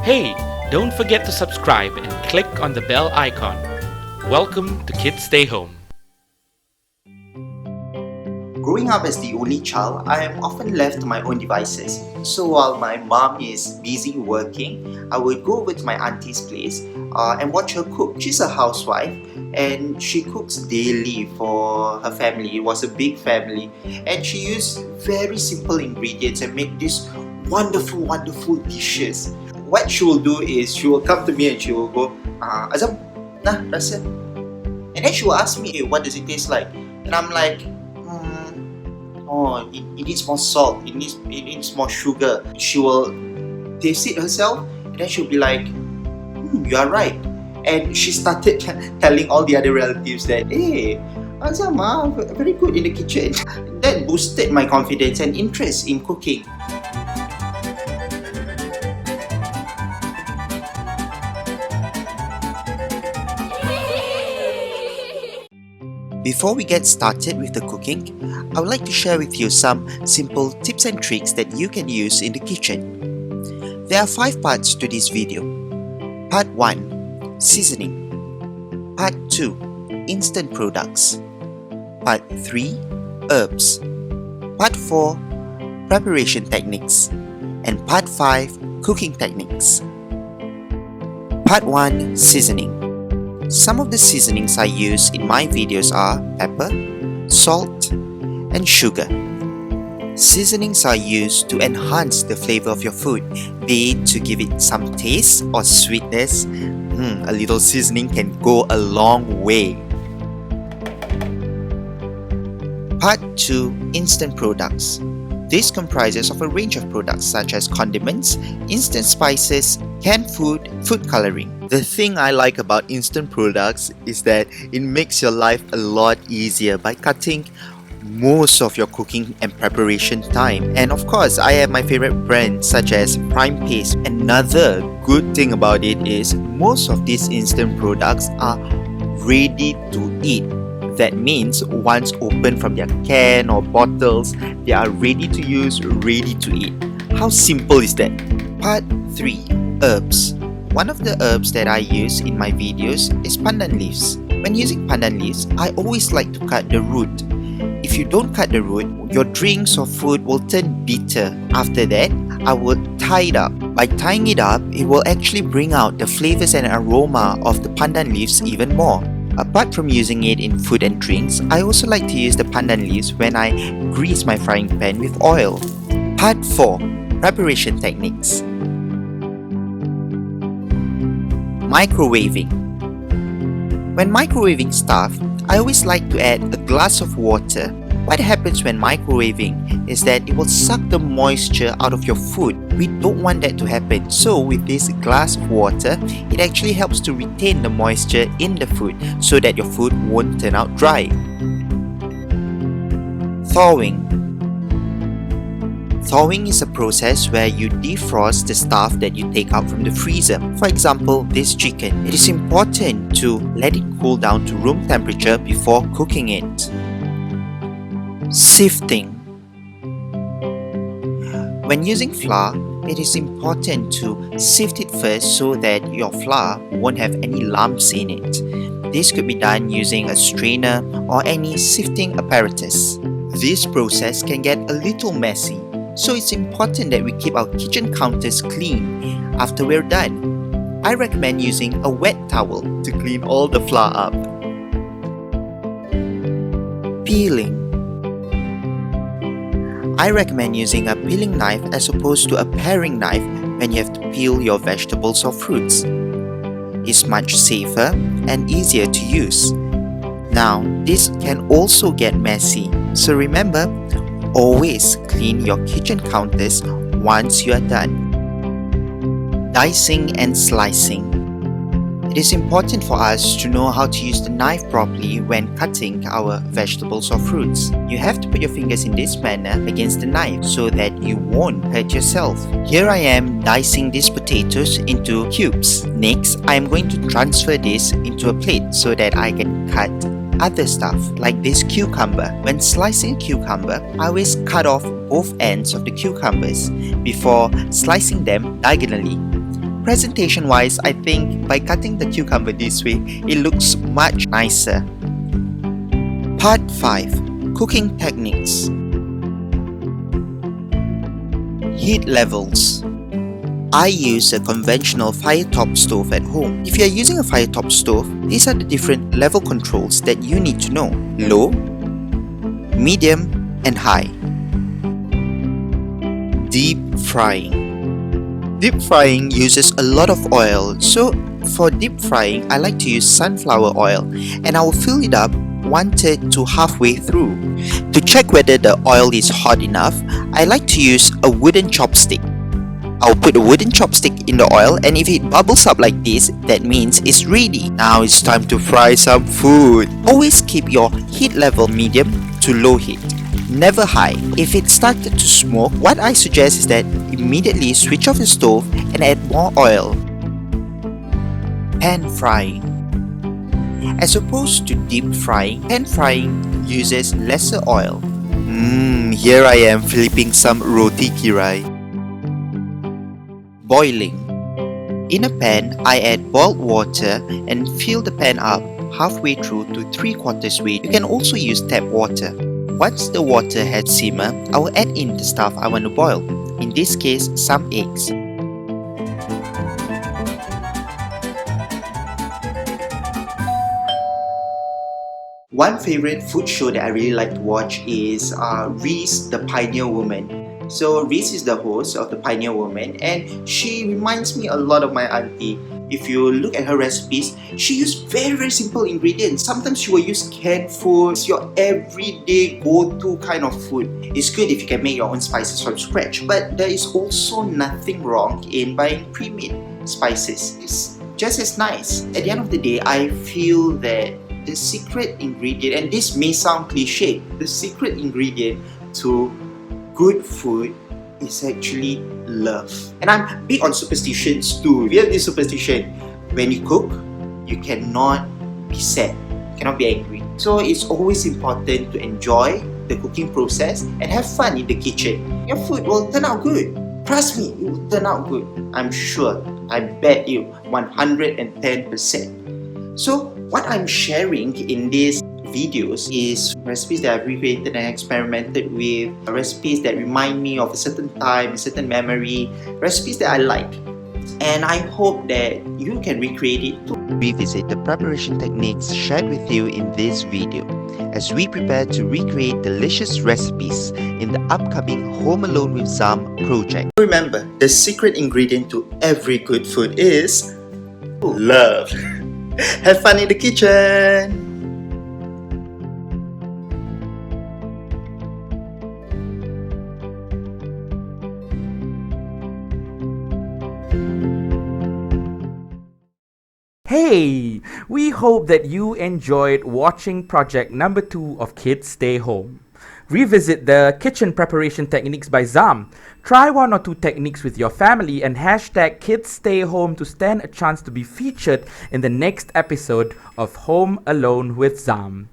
Hey, don't forget to subscribe and click on the bell icon. Welcome to Kids Stay Home. Growing up as the only child, I am often left to my own devices. So while my mom is busy working, I would go over to my auntie's place and watch her cook. She's a housewife and she cooks daily for her family. It was a big family and she used very simple ingredients and made these wonderful dishes. What she will do is she will come to me and she will go, Azam, nah, rasa. And then she will ask me, hey, what does it taste like? And I'm like, it needs more salt, it needs more sugar. She will taste it herself and then she'll be like, you are right. And she started telling all the other relatives that, hey, Azam, very good in the kitchen. That boosted my confidence and interest in cooking. Before we get started with the cooking, I would like to share with you some simple tips and tricks that you can use in the kitchen. There are 5 parts to this video. Part 1. Seasoning. Part 2. Instant products. Part 3. Herbs. Part 4. Preparation techniques. And Part 5. Cooking techniques. Part 1. Seasoning. Some of the seasonings I use in my videos are pepper, salt, and sugar. Seasonings are used to enhance the flavor of your food, be it to give it some taste or sweetness. A little seasoning can go a long way. Part 2. Instant products. This comprises of a range of products such as condiments, instant spices, canned food, food coloring. The thing I like about instant products is that it makes your life a lot easier by cutting most of your cooking and preparation time. And of course, I have my favorite brands such as Prime Paste. Another good thing about it is most of these instant products are ready to eat. That means once opened from their can or bottles, they are ready to use, ready to eat. How simple is that? Part 3. Herbs. One of the herbs that I use in my videos is pandan leaves. When using pandan leaves, I always like to cut the root. If you don't cut the root, your drinks or food will turn bitter. After that, I will tie it up. By tying it up, it will actually bring out the flavors and aroma of the pandan leaves even more. Apart from using it in food and drinks, I also like to use the pandan leaves when I grease my frying pan with oil. Part 4. Preparation techniques. Microwaving. When microwaving stuff, I always like to add a glass of water. What happens when microwaving is that it will suck the moisture out of your food. We don't want that to happen. So with this glass of water, it actually helps to retain the moisture in the food so that your food won't turn out dry. Thawing. Thawing is a process where you defrost the stuff that you take out from the freezer. For example, this chicken. It is important to let it cool down to room temperature before cooking it. Sifting. When using flour, it is important to sift it first so that your flour won't have any lumps in it. This could be done using a strainer or any sifting apparatus. This process can get a little messy, so it's important that we keep our kitchen counters clean after we're done. I recommend using a wet towel to clean all the flour up. Peeling. I recommend using a peeling knife as opposed to a paring knife when you have to peel your vegetables or fruits. It's much safer and easier to use. Now, this can also get messy, so remember, always clean your kitchen counters once you are done. Dicing and slicing. It is important for us to know how to use the knife properly when cutting our vegetables or fruits. You have to put your fingers in this manner against the knife so that you won't hurt yourself. Here I am dicing these potatoes into cubes. Next, I am going to transfer this into a plate so that I can cut other stuff like this cucumber. When slicing cucumber, I always cut off both ends of the cucumbers before slicing them diagonally. presentation wise, I think by cutting the cucumber this way, it looks much nicer. Part 5. Cooking techniques. Heat levels. I use a conventional firetop stove at home. If you are using a firetop stove, these are the different level controls that you need to know: low, medium, and high. Deep frying. Deep frying uses a lot of oil, so for deep frying, I like to use sunflower oil, and I will fill it up 1/3 to halfway through. To check whether the oil is hot enough, I like to use a wooden chopstick. I'll put a wooden chopstick in the oil, and if it bubbles up like this, that means it's ready. Now it's time to fry some food. Always keep your heat level medium to low heat, never high. If it started to smoke, what I suggest is that immediately switch off the stove and add more oil. Pan frying. As opposed to deep frying, pan frying uses lesser oil. Here I am flipping some roti kirai. Boiling. In a pan, I add boiled water and fill the pan up halfway through to 3/4 way. You can also use tap water. Once the water has simmered, I will add in the stuff I want to boil. In this case, some eggs. One favorite food show that I really like to watch is Reese the Pioneer Woman. So Reese is the host of the Pioneer Woman, and she reminds me a lot of my auntie. If you look at her recipes, she used very simple ingredients. Sometimes she will use canned foods, your everyday go-to kind of food. It's good if you can make your own spices from scratch, but there is also nothing wrong in buying pre-made spices. It's just as nice. At the end of the day, I feel that the secret ingredient, and this may sound cliche, the secret ingredient to good food is actually love. And I'm big on superstitions too. We have this superstition: when you cook, you cannot be sad, you cannot be angry. So it's always important to enjoy the cooking process and have fun in the kitchen. Your food will turn out good. Trust me, it will turn out good. I'm sure. I bet you 110%. So what I'm sharing in this videos is recipes that I've recreated and experimented with, recipes that remind me of a certain time, a certain memory, recipes that I like. And I hope that you can recreate it too. Revisit the preparation techniques shared with you in this video as we prepare to recreate delicious recipes in the upcoming Home Alone with Zam project. Remember, the secret ingredient to every good food is love. Have fun in the kitchen! Hey! We hope that you enjoyed watching project number 2 of Kids Stay Home. Revisit the kitchen preparation techniques by Zam. Try 1 or 2 techniques with your family and hashtag Kids Stay Home to stand a chance to be featured in the next episode of Home Alone with Zam.